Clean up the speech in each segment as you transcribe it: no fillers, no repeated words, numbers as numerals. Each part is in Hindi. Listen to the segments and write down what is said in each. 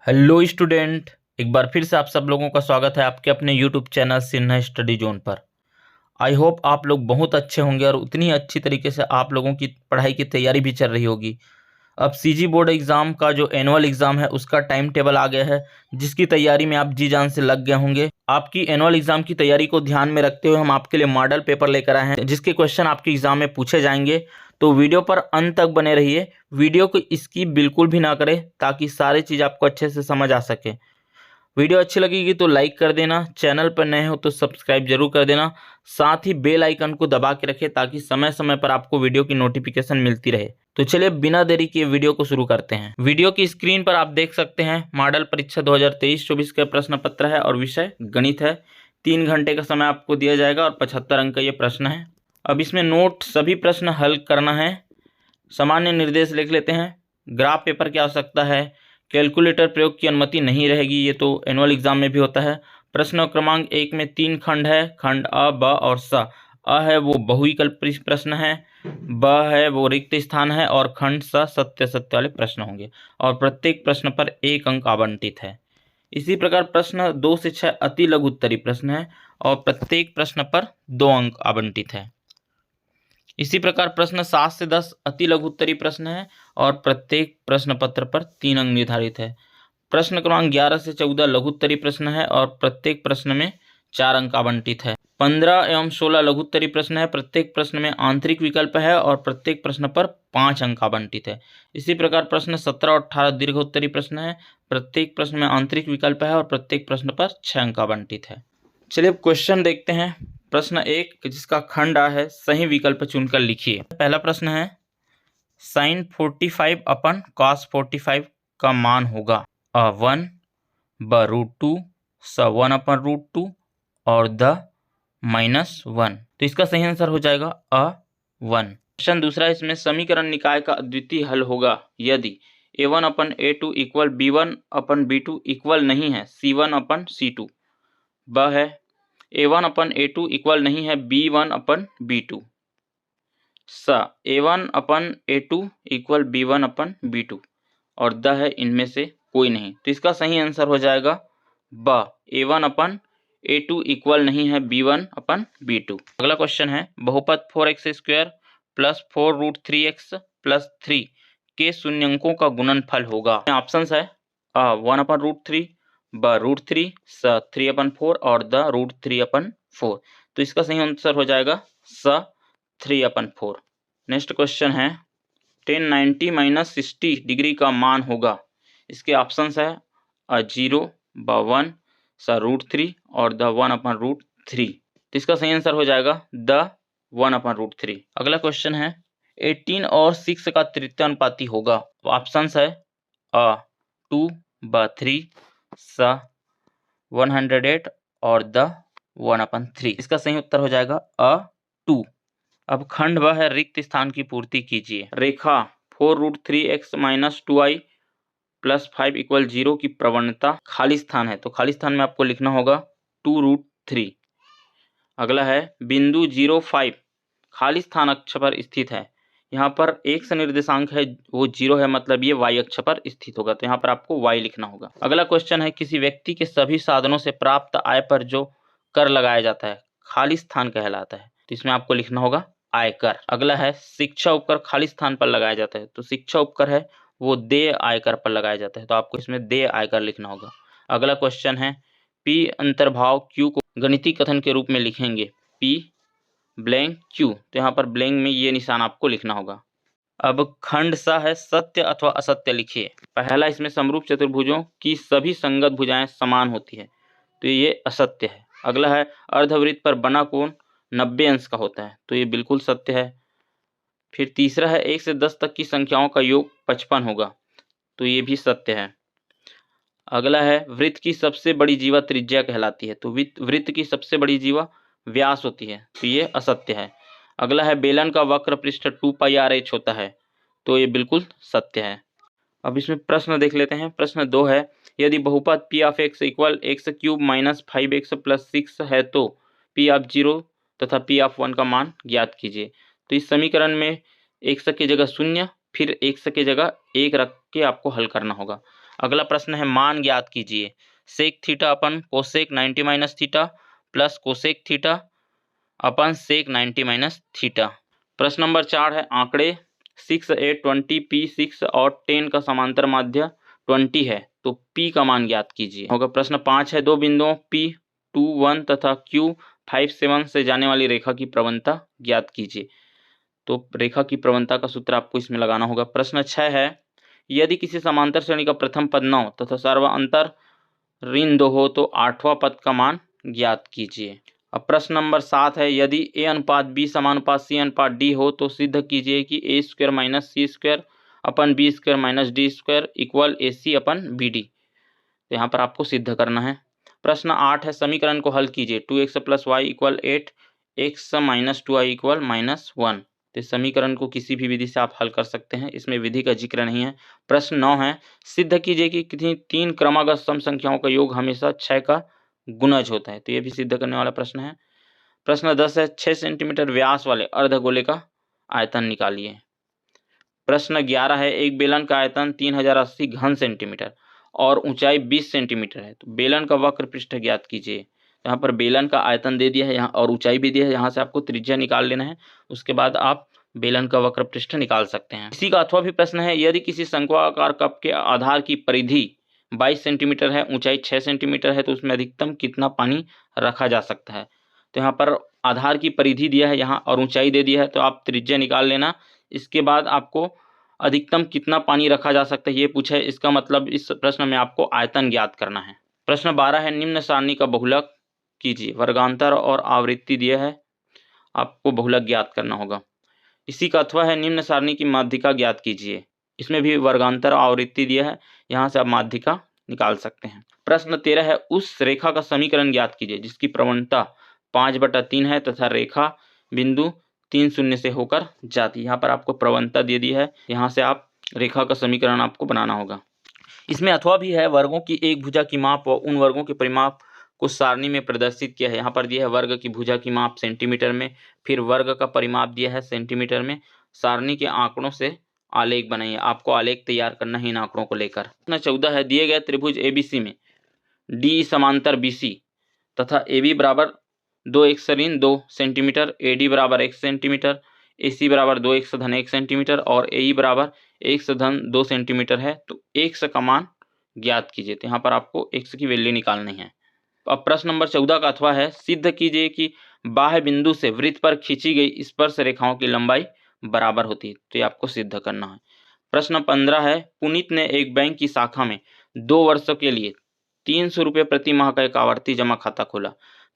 हेलो स्टूडेंट, एक बार फिर से आप सब लोगों का स्वागत है आपके अपने YouTube channel Sinha study zone पर। आई होप आप लोग बहुत अच्छे होंगे और उतनी अच्छी तरीके से आप लोगों की पढ़ाई की तैयारी भी चल रही होगी। अब सीजी बोर्ड एग्ज़ाम का जो एनुअल एग्ज़ाम है उसका टाइम टेबल आ गया है, जिसकी तैयारी में आप जी जान से लग गए होंगे। आपकी एनुअल एग्ज़ाम की तैयारी को ध्यान में रखते हुए हम आपके लिए मॉडल पेपर लेकर आए हैं, जिसके क्वेश्चन आपके एग्ज़ाम में पूछे जाएंगे। तो वीडियो पर अंत तक बने रहिए, वीडियो को स्किप बिल्कुल भी ना करें ताकि सारी चीज़ आपको अच्छे से समझ आ सके। वीडियो अच्छी लगेगी तो लाइक कर देना, चैनल पर नए हो तो सब्सक्राइब जरूर कर देना, साथ ही बेल आइकन को दबा के रखें ताकि समय समय पर आपको वीडियो की नोटिफिकेशन मिलती रहे। तो चलिए बिना देरी किए वीडियो को शुरू करते हैं। वीडियो की स्क्रीन पर आप देख सकते हैं मॉडल परीक्षा 2023-24 का प्रश्न पत्र है और विषय गणित है। 3 घंटे का समय आपको दिया जाएगा और 75 अंक का ये प्रश्न है। अब इसमें नोट सभी प्रश्न हल करना है। सामान्य निर्देश लिख लेते हैं। ग्राफ पेपर की आवश्यकता है। कैलकुलेटर प्रयोग की अनुमति नहीं रहेगी, ये तो एनुअल एग्जाम में भी होता है। प्रश्न क्रमांक 1 में 3 खंड है, खंड अ, ब और स। अ है वो बहुविकल्पी प्रश्न है, ब है वो रिक्त स्थान है और खंड स सत्य सत्य वाले प्रश्न होंगे और प्रत्येक प्रश्न पर 1 अंक आवंटित है। इसी प्रकार प्रश्न 2 से 6 अति लघु उत्तरीय प्रश्न है और प्रत्येक प्रश्न पर 2 अंक आवंटित है। इसी प्रकार प्रश्न 7 से 10 अति लघु उत्तरीय प्रश्न है और प्रत्येक प्रश्न पत्र पर 3 अंक निर्धारित है। प्रश्न क्रमांक 11 से 14 लघु उत्तरीय प्रश्न है और प्रत्येक प्रश्न में 4 अंक आवंटित है। 15 एवं 16 लघु उत्तरीय प्रश्न है, प्रत्येक प्रश्न में आंतरिक विकल्प है और प्रत्येक प्रश्न पर 5 अंक आवंटित है। इसी प्रकार प्रश्न 17 और 18 दीर्घ उत्तरीय प्रश्न है, प्रत्येक प्रश्न में आंतरिक विकल्प है और प्रत्येक प्रश्न पर 6 अंक आवंटित है। चलिए अब क्वेश्चन देखते हैं। प्रश्न 1 जिसका खंड आ है, सही विकल्प चुनकर लिखिए। पहला प्रश्न है sin 45 अपन cos 45 का मान होगा अ 1, ब √2, स 1 अपन √2 और द -1। तो इसका सही आंसर हो जाएगा अ 1। क्वेश्चन दूसरा, इसमें समीकरण निकाय का अद्वितीय हल होगा यदि a1 अपन a2 इक्वल b1 अपन b2 इक्वल नहीं है c1 अपन c2। ब है a1 अपन a2 इक्वल नहीं है b1 अपन b2। स a1 अपन a2 इक्वल b1 अपन b2 और द है इनमें से कोई नहीं। तो इसका सही आंसर हो जाएगा ब a1 अपन a2 इक्वल नहीं है b1 अपन b2। अगला क्वेश्चन है बहुपद 4x² प्लस 4√3x प्लस 3 के शून्यंकों का गुणनफल होगा। ऑप्शंस है 1 अपन √3, ब √3, स 3 अपन 4 और द √3 अपन 4। तो इसका सही आंसर हो जाएगा स 3 अपन 4। नेक्स्ट क्वेश्चन है tan 90 - 60 डिग्री का मान होगा। इसके ऑप्शंस है 0, ब 1, स √3 और द 1 अपन √3। तो इसका सही आंसर हो जाएगा द 1 अपन √3। अगला क्वेश्चन है 18 और 6 का तृतीय अनुपाती होगा। ऑप्शंस है 2, ब 3, स 108 और द 1 अपन 3। इसका सही उत्तर हो जाएगा 2। अब खंड वह है रिक्त स्थान की पूर्ति कीजिए। रेखा 4√3x - 2i प्लस 5 इक्वल 0 की प्रवणता खाली स्थान है, तो खाली स्थान में आपको लिखना होगा 2√3। अगला है बिंदु 05 खाली स्थान अक्ष पर स्थित है। यहाँ पर x निर्देशांक है वो 0 है, मतलब ये y अक्ष पर स्थित होगा, तो यहाँ पर आपको y लिखना होगा। अगला क्वेश्चन है किसी व्यक्ति के सभी साधनों से प्राप्त आय पर जो कर लगाया जाता है खाली स्थान कहलाता है, तो इसमें आपको लिखना होगा आयकर। अगला है शिक्षा उपकर खाली स्थान पर लगाया जाता है, तो शिक्षा उपकर है वो देय आयकर पर लगाया जाता है, तो आपको इसमें देय आयकर लिखना होगा। अगला क्वेश्चन है P अंतर्भाव Q को गणितीय कथन के रूप में लिखेंगे P ब्लैंक Q, तो यहाँ पर ब्लैंक में ये निशान आपको लिखना होगा। अब खंड स है सत्य अथवा असत्य लिखिए। पहला इसमें समरूप चतुर्भुजों की सभी संगत भुजाएं समान होती है, तो ये असत्य है। अगला है अर्धवृत्त पर बना कोण 90 अंश का होता है, तो ये बिल्कुल सत्य है। फिर तीसरा है 1 से 10 तक की संख्याओं का योग 55 होगा, तो ये भी सत्य है। अगला है वृत्त की सबसे बड़ी जीवा त्रिज्या कहलाती है, तो वृत्त की सबसे बड़ी जीवा व्यास होती है, तो ये असत्य है। अगला है बेलन का वक्र पृष्ठ 2πr/h होता है, तो ये बिल्कुल सत्य है। अब इसमें प्रश्न देख लेते हैं। प्रश्न 2 है यदि बहुपद p of x equal x³ - 5x + 6 है तो p ऑफ 0 तथा p ऑफ 1 का मान ज्ञात कीजिए। तो इस समीकरण में x की जगह 0 फिर x की जगह 1 रख के आपको हल करना होगा। अगला प्रश्न है मान ज्ञात कीजिए। Sec theta upon cosec 90 minus theta plus cosec theta upon sec 90 minus theta. प्रश्न नंबर 4 है आंकड़े 6, 8, 20 P6 और 10 का समांतर माध्य 20 है तो P का मान ज्ञात कीजिए। होगा प्रश्न 5 है दो बिंदुओं P2, 1 तथा Q5, 7 से जाने वाली रेखा की प्रवणता ज्ञात कीजिए। तो रेखा की प्रवणता का सूत्र आपको इसमें लगाना होगा। प्रश्न 6 है यदि किसी समांतर श्रेणी का प्रथम पद 9 तथा सर्वांतर ऋण 2 हो तो 8वां पद का मान ज्ञात कीजिए। अब प्रश्न नंबर 7 है यदि A अनुपात B समानुपात C अनुपात D हो तो सिद्ध कीजिए कि A² माइनस C² अपन B² minus D² equal AC अपन BD। तो यहाँ पर आपको सिद्ध करना है। प्रश्न 8 है समीकरण को हल कीजिए। 2x plus y equal 8, x minus 2y equal -1। तो समीकरण को किसी भी विधि से आप हल कर सकते हैं, इसमें विधि का जिक्र नहीं है। प्रश्न 9 है सिद्ध कीजिए कि किसी 3 क्रमागत सम संख्याओं का योग हमेशा 6 का गुणज होता है। तो ये भी सिद्ध करने वाला प्रश्न है। प्रश्न 10 है 6 सेंटीमीटर व्यास वाले अर्धगोले का आयतन निकालिए। प्रश्न 11 है एक बेलन का आयतन 3080 घन सेंटीमीटर और ऊंचाई 20 सेंटीमीटर है तो बेलन का वक्र पृष्ठ ज्ञात कीजिए। यहाँ पर बेलन का आयतन दे दिया है यहाँ और ऊंचाई भी दिया है, यहाँ से आपको त्रिज्या निकाल लेना है, उसके बाद आप बेलन का वक्र पृष्ठ निकाल सकते हैं। इसी का अथवा भी प्रश्न है यदि किसी शंक्वाकार कप के आधार की परिधि 22 सेंटीमीटर है, ऊंचाई 6 सेंटीमीटर है तो उसमें अधिकतम कितना पानी रखा जा सकता है। तो यहाँ पर आधार की परिधि दिया है यहाँ और ऊंचाई दे दिया है तो आप त्रिज्या निकाल लेना। इसके बाद आपको अधिकतम कितना पानी रखा जा सकता है ये पूछा है, इसका मतलब इस प्रश्न में आपको आयतन ज्ञात करना है। प्रश्न 12 है निम्न सारणी का बहुलक कीजिए। वर्गांतर और आवृत्ति दिया है, आपको बहुलक ज्ञात करना होगा। इसी का अथवा है निम्न सारणी की माध्यिका ज्ञात कीजिए। इसमें भी वर्गांतर और आवृत्ति दिया है, यहाँ से आप माध्यिका निकाल सकते हैं। प्रश्न 13 है उस रेखा का समीकरण ज्ञात कीजिए जिसकी प्रवणता 5/3 है तथा रेखा बिंदु 3 शून्य से होकर जाती है। यहाँ पर आपको प्रवणता दे दी है, यहाँ से आप रेखा का समीकरण आपको बनाना होगा। इसमें अथवा भी है वर्गों की एक भुजा की माप व उन वर्गों के परिमाप को सारणी में प्रदर्शित किया है। यहाँ पर दिया है वर्ग की भुजा की माप सेंटीमीटर में, फिर वर्ग का परिमाप दिया है सेंटीमीटर में। सारणी के आंकड़ों से आलेख बनाइए, आपको आलेख तैयार करना है इन आंकड़ों को लेकर। प्रश्न 14 है दिए गए त्रिभुज ABC में D समांतर BC तथा AB बराबर 2x ऋण 2 सेंटीमीटर, AD बराबर 1 सेंटीमीटर, AC बराबर 2x धन 1 सेंटीमीटर और AE बराबर x धन 2 सेंटीमीटर है तो x का मान ज्ञात कीजिए। तो यहाँ पर आपको x की वैल्यू निकालनी है। अब प्रश्न नंबर 14 का अथवा है सिद्ध कीजिए कि बाह्य बिंदु से वृत्त पर खींची गई स्पर्श रेखाओं की लंबाई बराबर होती है। तो ये आपको सिद्ध करना है। प्रश्न 15 है पुनीत ने एक बैंक की शाखा में 2 वर्षों के लिए 300 रुपये प्रति माह का एक आवर्ती जमा खाता खोला।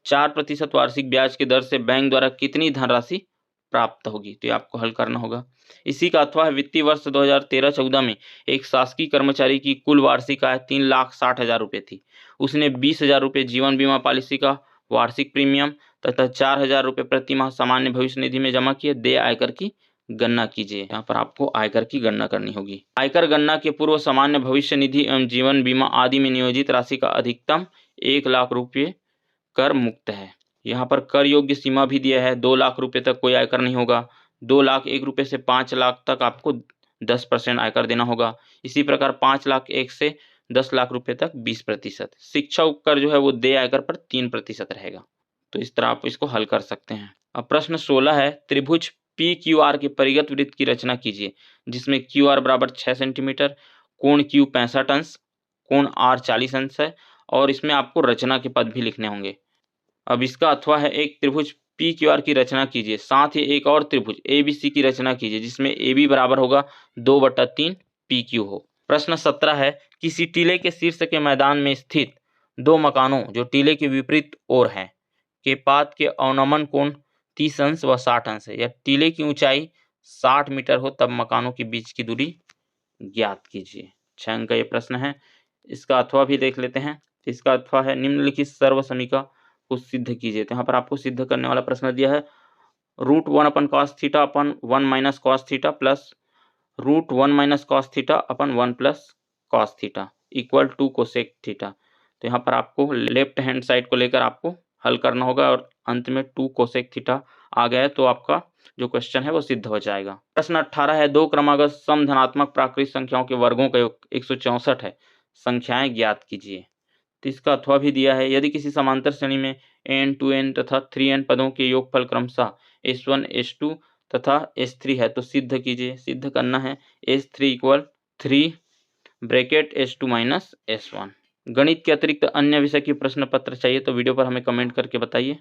4% वार्षिक ब्याज की दर से बैंक द्वारा कितनी धनराशि प्राप्त होगी। तो ये आपको हल करना होगा। इसी का अथवा है वित्तीय वर्ष 2013-14 में एक शासकीय कर्मचारी की कुल वार्षिक आय 3,60,000 रुपये थी। उसने 20,000 रुपये जीवन बीमा पॉलिसी का वार्षिक प्रीमियम तथा 4,000 रुपये प्रति माह सामान्य भविष्य निधि में जमा किए। देय आयकर की गणना कीजिए। यहाँ पर आपको आयकर की गणना करनी होगी। आयकर गणना के पूर्व सामान्य भविष्य निधि एवं जीवन बीमा आदि में नियोजित राशि का अधिकतम 1 लाख रुपये कर मुक्त है। यहाँ पर कर योग्य सीमा भी दिया है, 2 लाख रुपये तक कोई आयकर नहीं होगा। 2 लाख 1 रुपये से 5 लाख तक आपको 10% आयकर देना होगा। इसी प्रकार 5 लाख 1 से 10 लाख रुपये तक 20%। शिक्षा उपकर जो है वो देय आयकर पर 3% रहेगा। तो इस तरह आप इसको हल कर सकते हैं। अब प्रश्न 16 है त्रिभुज PQR के परिगत वृत्त की रचना कीजिए जिसमें QR बराबर 6 सेंटीमीटर, कोण Q 65 अंश, कोण R 40 अंश है और इसमें आपको रचना के पद भी लिखने होंगे। अब इसका अथवा है एक त्रिभुज PQR की रचना कीजिए, साथ ही एक और त्रिभुज ABC की रचना कीजिए जिसमें AB बराबर होगा 2/3 PQ हो। प्रश्न 17 है किसी टीले के शीर्ष के मैदान में स्थित 2 मकानों जो टीले के विपरीत ओर हैं के पात के अवनमन कोण 30 अंश व 60 अंश है या टीले की ऊंचाई 60 मीटर हो तब मकानों के बीच की दूरी ज्ञात कीजिए। 6 अंक का ये प्रश्न है। इसका अथवा भी देख लेते हैं। इसका अथवा है निम्नलिखित सर्व समीका को सिद्ध कीजिए। तो यहाँ पर आपको सिद्ध करने वाला प्रश्न दिया है √1 अपन cos थीटा अपन 1 minus cos theta plus √1 minus cos theta अपन 1 plus cos theta equal to cosec theta. तो यहाँ पर आपको लेफ्ट हैंड साइड को लेकर आपको हल करना होगा और अंत में 2 कोसेक थीटा आ गया तो आपका जो क्वेश्चन है वो सिद्ध हो जाएगा। प्रश्न 18 है 2 क्रमागत सम धनात्मक प्राकृत संख्याओं के वर्गों का योग 164 है संख्याएं ज्ञात कीजिए। तो इसका अथवा भी दिया है। यदि किसी समांतर श्रेणी में n 2n तथा 3n पदों के योगफल क्रमशः s1 s2 तथा s3 है तो सिद्ध कीजिए। सिद्ध करना है s3 equal 3 bracket s2 minus s1। गणित के अतिरिक्त अन्य विषय की प्रश्न पत्र चाहिए तो वीडियो पर हमें कमेंट करके बताइए।